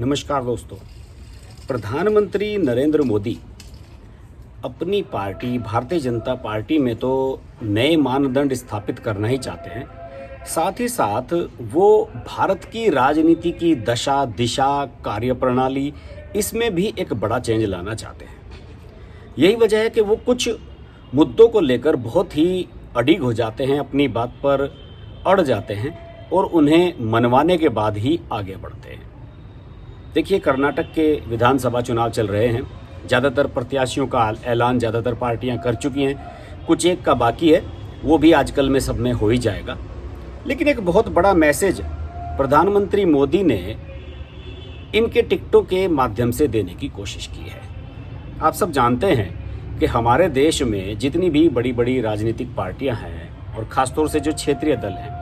नमस्कार दोस्तों। प्रधानमंत्री नरेंद्र मोदी अपनी पार्टी भारतीय जनता पार्टी में तो नए मानदंड स्थापित करना ही चाहते हैं। साथ ही साथ वो भारत की राजनीति की दशा दिशा कार्यप्रणाली इसमें भी एक बड़ा चेंज लाना चाहते हैं। यही वजह है कि वो कुछ मुद्दों को लेकर बहुत ही अडिग हो जाते हैं, अपनी बात पर अड़ जाते हैं और उन्हें मनवाने के बाद ही आगे बढ़ते हैं। देखिए, कर्नाटक के विधानसभा चुनाव चल रहे हैं। ज़्यादातर प्रत्याशियों का ऐलान ज़्यादातर पार्टियां कर चुकी हैं, कुछ एक का बाकी है, वो भी आजकल में सब में हो ही जाएगा। लेकिन एक बहुत बड़ा मैसेज प्रधानमंत्री मोदी ने इनके टिकटों के माध्यम से देने की कोशिश की है। आप सब जानते हैं कि हमारे देश में जितनी भी बड़ी बड़ी राजनीतिक पार्टियां हैं और ख़ासतौर से जो क्षेत्रीय दल हैं,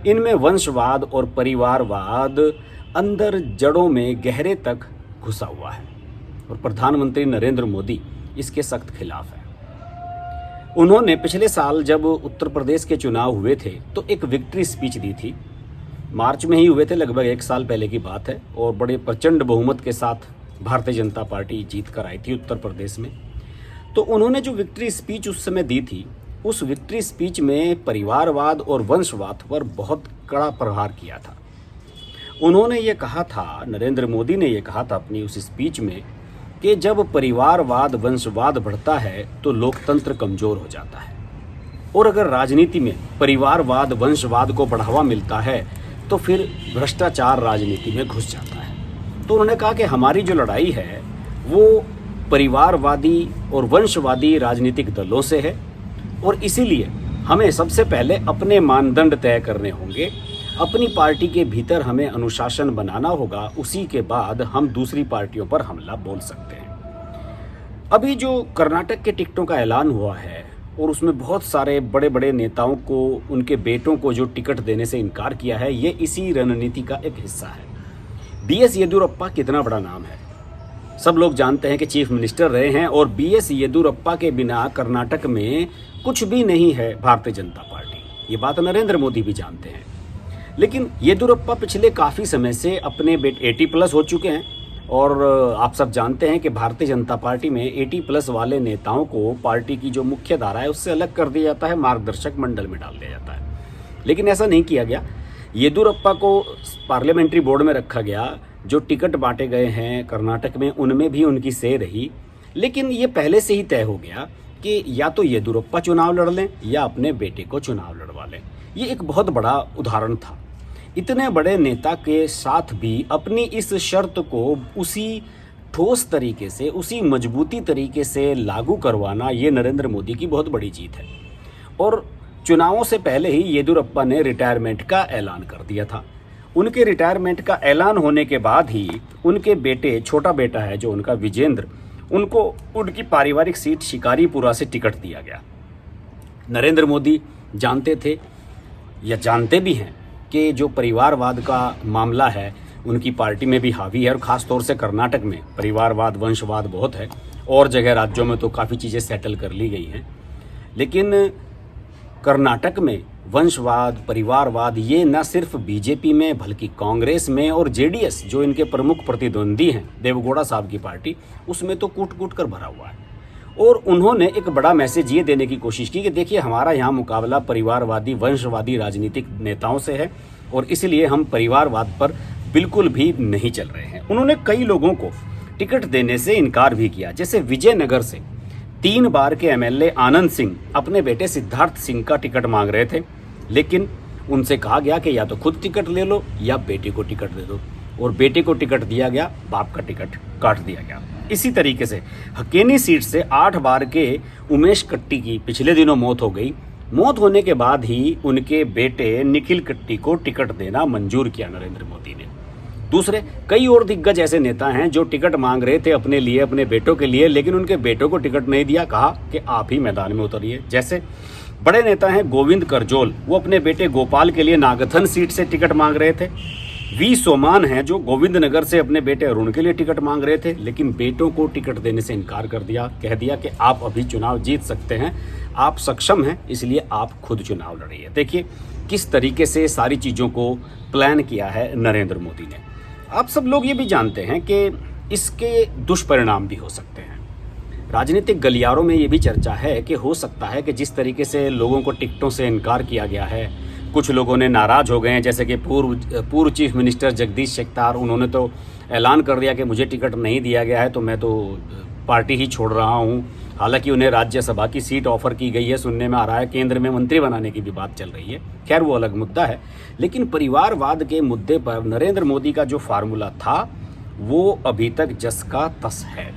इनमें वंशवाद और परिवारवाद अंदर जड़ों में गहरे तक घुसा हुआ है और प्रधानमंत्री नरेंद्र मोदी इसके सख्त खिलाफ है। उन्होंने पिछले साल जब उत्तर प्रदेश के चुनाव हुए थे तो एक विक्ट्री स्पीच दी थी। मार्च में ही हुए थे, लगभग एक साल पहले की बात है, और बड़े प्रचंड बहुमत के साथ भारतीय जनता पार्टी जीत कर आई थी उत्तर प्रदेश में। तो उन्होंने जो विक्ट्री स्पीच उस समय दी थी, उस विक्ट्री स्पीच में परिवारवाद और वंशवाद पर बहुत कड़ा प्रहार किया था। उन्होंने ये कहा था, नरेंद्र मोदी ने ये कहा था अपनी उस स्पीच में कि जब परिवारवाद वंशवाद बढ़ता है तो लोकतंत्र कमज़ोर हो जाता है, और अगर राजनीति में परिवारवाद वंशवाद को बढ़ावा मिलता है तो फिर भ्रष्टाचार राजनीति में घुस जाता है। तो उन्होंने कहा कि हमारी जो लड़ाई है वो परिवारवादी और वंशवादी राजनीतिक दलों से है, और इसीलिए हमें सबसे पहले अपने मानदंड तय करने होंगे, अपनी पार्टी के भीतर हमें अनुशासन बनाना होगा, उसी के बाद हम दूसरी पार्टियों पर हमला बोल सकते हैं। अभी जो कर्नाटक के टिकटों का ऐलान हुआ है और उसमें बहुत सारे बड़े बड़े नेताओं को, उनके बेटों को जो टिकट देने से इनकार किया है, ये इसी रणनीति का एक हिस्सा है। BS येदियुरप्पा कितना बड़ा नाम है, सब लोग जानते हैं कि चीफ मिनिस्टर रहे हैं, और BS येदियुरप्पा के बिना कर्नाटक में कुछ भी नहीं है भारतीय जनता पार्टी। ये बात नरेंद्र मोदी भी जानते हैं। लेकिन येदियुरप्पा पिछले काफ़ी समय से अपने 80+ हो चुके हैं, और आप सब जानते हैं कि भारतीय जनता पार्टी में 80+ वाले नेताओं को पार्टी की जो मुख्य धारा है उससे अलग कर दिया जाता है, मार्गदर्शक मंडल में डाल दिया जाता है। लेकिन ऐसा नहीं किया गया। येदियुरप्पा को पार्लियामेंट्री बोर्ड में रखा गया। जो टिकट बांटे गए हैं कर्नाटक में उनमें भी उनकी सेह रही। लेकिन ये पहले से ही तय हो गया कि या तो येदियुरप्पा चुनाव लड़ लें या अपने बेटे को चुनाव लड़वा लें। ये एक बहुत बड़ा उदाहरण था। इतने बड़े नेता के साथ भी अपनी इस शर्त को उसी ठोस तरीके से, उसी मजबूती तरीके से लागू करवाना, ये नरेंद्र मोदी की बहुत बड़ी जीत है। और चुनावों से पहले ही येदियुरप्पा ने रिटायरमेंट का ऐलान कर दिया था। उनके रिटायरमेंट का ऐलान होने के बाद ही उनके बेटे, छोटा बेटा है जो उनका विजेंद्र, उनको उनकी पारिवारिक सीट शिकारीपुरा से टिकट दिया गया। नरेंद्र मोदी जानते थे या जानते भी हैं कि जो परिवारवाद का मामला है उनकी पार्टी में भी हावी है, और ख़ास तौर से कर्नाटक में परिवारवाद वंशवाद बहुत है, और जगह राज्यों में तो काफ़ी चीज़ें सेटल कर ली गई हैं। लेकिन कर्नाटक में वंशवाद परिवारवाद ये न सिर्फ बीजेपी में बल्कि कांग्रेस में और जेडीएस जो इनके प्रमुख प्रतिद्वंदी हैं, देवेगौड़ा साहब की पार्टी, उसमें तो कूट कूट कर भरा हुआ है। और उन्होंने एक बड़ा मैसेज ये देने की कोशिश की कि देखिए, हमारा यहाँ मुकाबला परिवारवादी वंशवादी राजनीतिक नेताओं से है, और इसलिए हम परिवारवाद पर बिल्कुल भी नहीं चल रहे हैं। उन्होंने कई लोगों को टिकट देने से इनकार भी किया। जैसे विजयनगर से 3 बार के MLA आनंद सिंह अपने बेटे सिद्धार्थ सिंह का टिकट मांग रहे थे, लेकिन उनसे कहा गया कि या तो खुद टिकट ले लो या बेटे को टिकट दे दो, और बेटे को टिकट दिया गया, बाप का टिकट काट दिया गया। इसी तरीके से हकेनी सीट से 8 बार के उमेश कट्टी की पिछले दिनों मौत हो गई। मौत होने के बाद ही उनके बेटे निखिल कट्टी को टिकट देना मंजूर किया नरेंद्र मोदी ने। दूसरे कई और दिग्गज ऐसे नेता हैं जो टिकट मांग रहे थे अपने लिए, अपने बेटों के लिए, लेकिन उनके बेटों को टिकट नहीं दिया, कहा कि आप ही मैदान में उतरिए। जैसे बड़े नेता हैं गोविंद करजोल, वो अपने बेटे गोपाल के लिए नागथन सीट से टिकट मांग रहे थे। V सोमान हैं जो गोविंद नगर से अपने बेटे अरुण के लिए टिकट मांग रहे थे, लेकिन बेटों को टिकट देने से इनकार कर दिया, कह दिया कि आप अभी चुनाव जीत सकते हैं, आप सक्षम हैं, इसलिए आप खुद चुनाव लड़िए। देखिए किस तरीके से सारी चीज़ों को प्लान किया है नरेंद्र मोदी ने। आप सब लोग ये भी जानते हैं कि इसके दुष्परिणाम भी हो सकते हैं। राजनीतिक गलियारों में ये भी चर्चा है कि हो सकता है कि जिस तरीके से लोगों को टिकटों से इनकार किया गया है, कुछ लोगों ने नाराज़ हो गए हैं, जैसे कि पूर्व चीफ मिनिस्टर जगदीश शेट्टार, उन्होंने तो ऐलान कर दिया कि मुझे टिकट नहीं दिया गया है तो मैं तो पार्टी ही छोड़ रहा हूँ। हालांकि उन्हें राज्यसभा की सीट ऑफर की गई है, सुनने में आ रहा है केंद्र में मंत्री बनाने की भी बात चल रही है। खैर वो अलग मुद्दा है, लेकिन परिवारवाद के मुद्दे पर नरेंद्र मोदी का जो फार्मूला था वो अभी तक जस का तस है।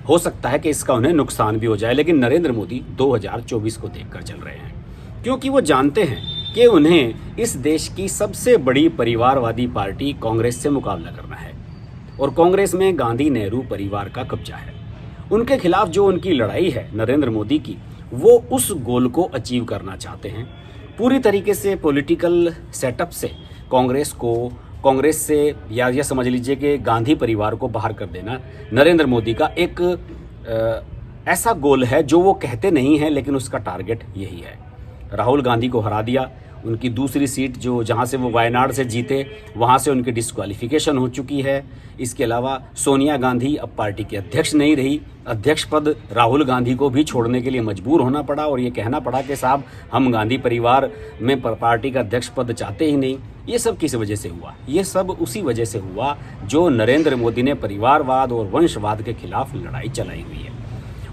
हो सकता है कि इसका उन्हें नुकसान भी हो जाए, लेकिन नरेंद्र मोदी 2024 को देखकर चल रहे हैं, क्योंकि वो जानते हैं कि उन्हें इस देश की सबसे बड़ी परिवारवादी पार्टी कांग्रेस से मुकाबला करना है और कांग्रेस में गांधी नेहरू परिवार का कब्जा है। उनके खिलाफ जो उनकी लड़ाई है नरेंद्र मोदी की, वो उस गोल को अचीव करना चाहते हैं। पूरी तरीके से पॉलिटिकल सेटअप से कांग्रेस से या समझ लीजिए कि गांधी परिवार को बाहर कर देना नरेंद्र मोदी का एक ऐसा गोल है जो वो कहते नहीं हैं, लेकिन उसका टारगेट यही है। राहुल गांधी को हरा दिया, उनकी दूसरी सीट जो जहां से वो वायनाड से जीते वहां से उनकी डिस्क्वालिफिकेशन हो चुकी है। इसके अलावा सोनिया गांधी अब पार्टी की अध्यक्ष नहीं रही, अध्यक्ष पद राहुल गांधी को भी छोड़ने के लिए मजबूर होना पड़ा और ये कहना पड़ा कि साहब हम गांधी परिवार में पार्टी का अध्यक्ष पद चाहते ही नहीं। ये सब किस वजह से हुआ? ये सब उसी वजह से हुआ जो नरेंद्र मोदी ने परिवारवाद और वंशवाद के खिलाफ लड़ाई चलाई हुई है।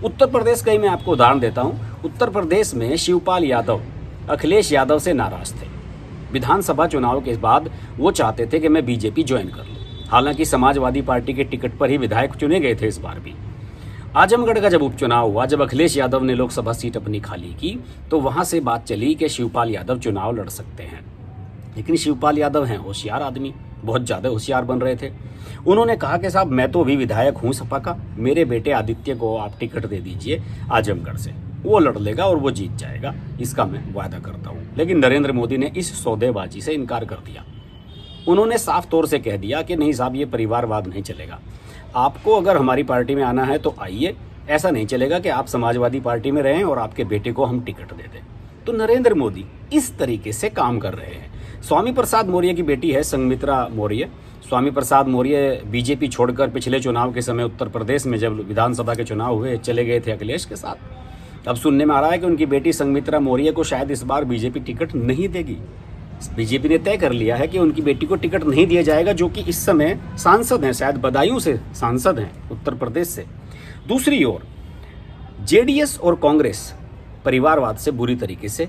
उत्तर प्रदेश का ही मैं आपको उदाहरण देता हूँ। उत्तर प्रदेश में शिवपाल यादव अखिलेश यादव से नाराज थे। विधानसभा चुनाव के बाद वो चाहते थे कि मैं बीजेपी ज्वाइन कर लूँ। हालांकि समाजवादी पार्टी के टिकट पर ही विधायक चुने गए थे इस बार भी। आजमगढ़ का जब उपचुनाव हुआ, जब अखिलेश यादव ने लोकसभा सीट अपनी खाली की, तो वहां से बात चली कि शिवपाल यादव चुनाव लड़ सकते हैं। लेकिन शिवपाल यादव हैं होशियार आदमी, बहुत ज़्यादा होशियार बन रहे थे। उन्होंने कहा कि साहब मैं तो अभी विधायक हूँ सपा का, मेरे बेटे आदित्य को आप टिकट दे दीजिए आजमगढ़ से, वो लड़ लेगा और वो जीत जाएगा, इसका मैं वादा करता हूँ। लेकिन नरेंद्र मोदी ने इस सौदेबाजी से इनकार कर दिया। उन्होंने साफ तौर से कह दिया कि नहीं साहब ये परिवारवाद नहीं चलेगा, आपको अगर हमारी पार्टी में आना है तो आइए, ऐसा नहीं चलेगा कि आप समाजवादी पार्टी में रहें और आपके बेटे को हम टिकट दे दें। तो नरेंद्र मोदी इस तरीके से काम कर रहे हैं। स्वामी प्रसाद मौर्य की बेटी है संघमित्रा मौर्य। स्वामी प्रसाद मौर्य बीजेपी छोड़कर पिछले चुनाव के समय उत्तर प्रदेश में जब विधानसभा के चुनाव हुए चले गए थे अखिलेश के साथ। अब सुनने में आ रहा है कि उनकी बेटी संघमित्रा मौर्य को शायद इस बार बीजेपी टिकट नहीं देगी। बीजेपी ने तय कर लिया है कि उनकी बेटी को टिकट नहीं दिया जाएगा, जो कि इस समय सांसद हैं, शायद बदायूं से सांसद हैं उत्तर प्रदेश से। दूसरी ओर जेडीएस और कांग्रेस परिवारवाद से बुरी तरीके से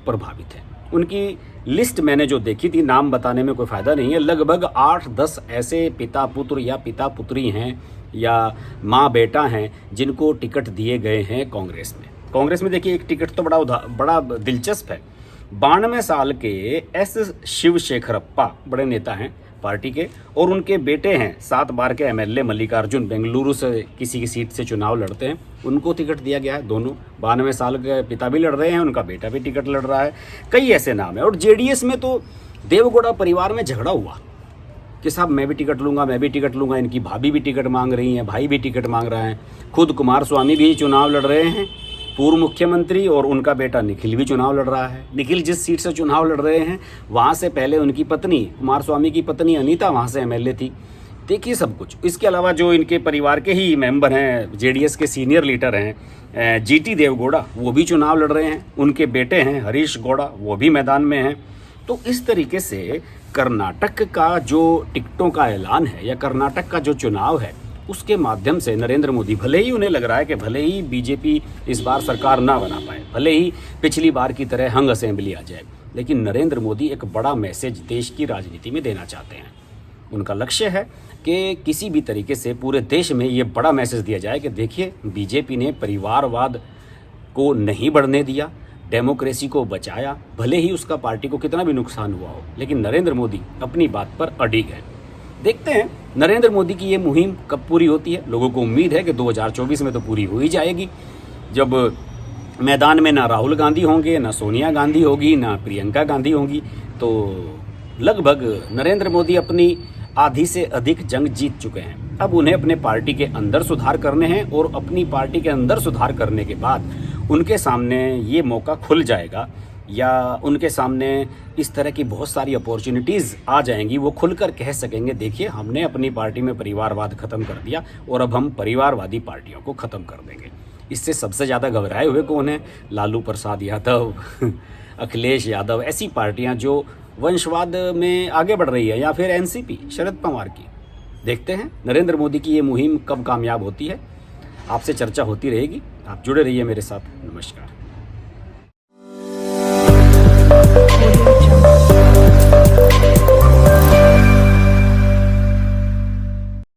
प्रभावित है। उनकी लिस्ट मैंने जो देखी थी, नाम बताने में कोई फ़ायदा नहीं है, लगभग 8-10 ऐसे पिता पुत्र या पिता पुत्री हैं या माँ बेटा हैं जिनको टिकट दिए गए हैं कांग्रेस में। कांग्रेस में देखिए एक टिकट तो बड़ा दिलचस्प है। 92 साल के एस शिवशेखरप्पा बड़े नेता हैं पार्टी के, और उनके बेटे हैं 7 बार के एमएलए मल्लिकार्जुन, बेंगलुरु से किसी की सीट से चुनाव लड़ते हैं, उनको टिकट दिया गया है। दोनों 92 साल के पिता भी लड़ रहे हैं, उनका बेटा भी टिकट लड़ रहा है। कई ऐसे नाम है। और जेडीएस में तो देवगौड़ा परिवार में झगड़ा हुआ कि साहब मैं भी टिकट लूँगा, मैं भी टिकट लूँगा। इनकी भाभी भी टिकट मांग रही हैं, भाई भी टिकट मांग रहा है, खुद कुमारस्वामी भी चुनाव लड़ रहे हैं, पूर्व मुख्यमंत्री, और उनका बेटा निखिल भी चुनाव लड़ रहा है। निखिल जिस सीट से चुनाव लड़ रहे हैं वहाँ से पहले उनकी पत्नी, कुमारस्वामी की पत्नी अनीता, वहाँ से एमएलए थी। देखिए सब कुछ। इसके अलावा जो इनके परिवार के ही मेंबर हैं, जेडीएस के सीनियर लीडर हैं जीटी देवगौड़ा, वो भी चुनाव लड़ रहे हैं। उनके बेटे हैं हरीश गौड़ा, वो भी मैदान में हैं। तो इस तरीके से कर्नाटक का जो टिकटों का ऐलान है या कर्नाटक का जो चुनाव है, उसके माध्यम से नरेंद्र मोदी, भले ही उन्हें लग रहा है कि भले ही बीजेपी इस बार सरकार ना बना पाए, भले ही पिछली बार की तरह हंग असेंबली आ जाए, लेकिन नरेंद्र मोदी एक बड़ा मैसेज देश की राजनीति में देना चाहते हैं। उनका लक्ष्य है कि किसी भी तरीके से पूरे देश में ये बड़ा मैसेज दिया जाए कि देखिए बीजेपी ने परिवारवाद को नहीं बढ़ने दिया, डेमोक्रेसी को बचाया, भले ही उसका पार्टी को कितना भी नुकसान हुआ हो, लेकिन नरेंद्र मोदी अपनी बात पर अडिग है। देखते हैं नरेंद्र मोदी की ये मुहिम कब पूरी होती है। लोगों को उम्मीद है कि 2024 में तो पूरी हो ही जाएगी, जब मैदान में ना राहुल गांधी होंगे, ना सोनिया गांधी होगी, ना प्रियंका गांधी होंगी। तो लगभग नरेंद्र मोदी अपनी आधी से अधिक जंग जीत चुके हैं। अब उन्हें अपने पार्टी के अंदर सुधार करने हैं, और अपनी पार्टी के अंदर सुधार करने के बाद उनके सामने ये मौका खुल जाएगा या उनके सामने इस तरह की बहुत सारी अपॉर्चुनिटीज़ आ जाएंगी, वो खुलकर कह सकेंगे देखिए हमने अपनी पार्टी में परिवारवाद ख़त्म कर दिया और अब हम परिवारवादी पार्टियों को ख़त्म कर देंगे। इससे सबसे ज़्यादा घबराए हुए कौन है? लालू प्रसाद यादव अखिलेश यादव, ऐसी पार्टियां जो वंशवाद में आगे बढ़ रही है, या फिर एनसीपी शरद पवार की। देखते हैं नरेंद्र मोदी की ये मुहिम कब कामयाब होती है। आपसे चर्चा होती रहेगी, आप जुड़े रहिए मेरे साथ। नमस्कार।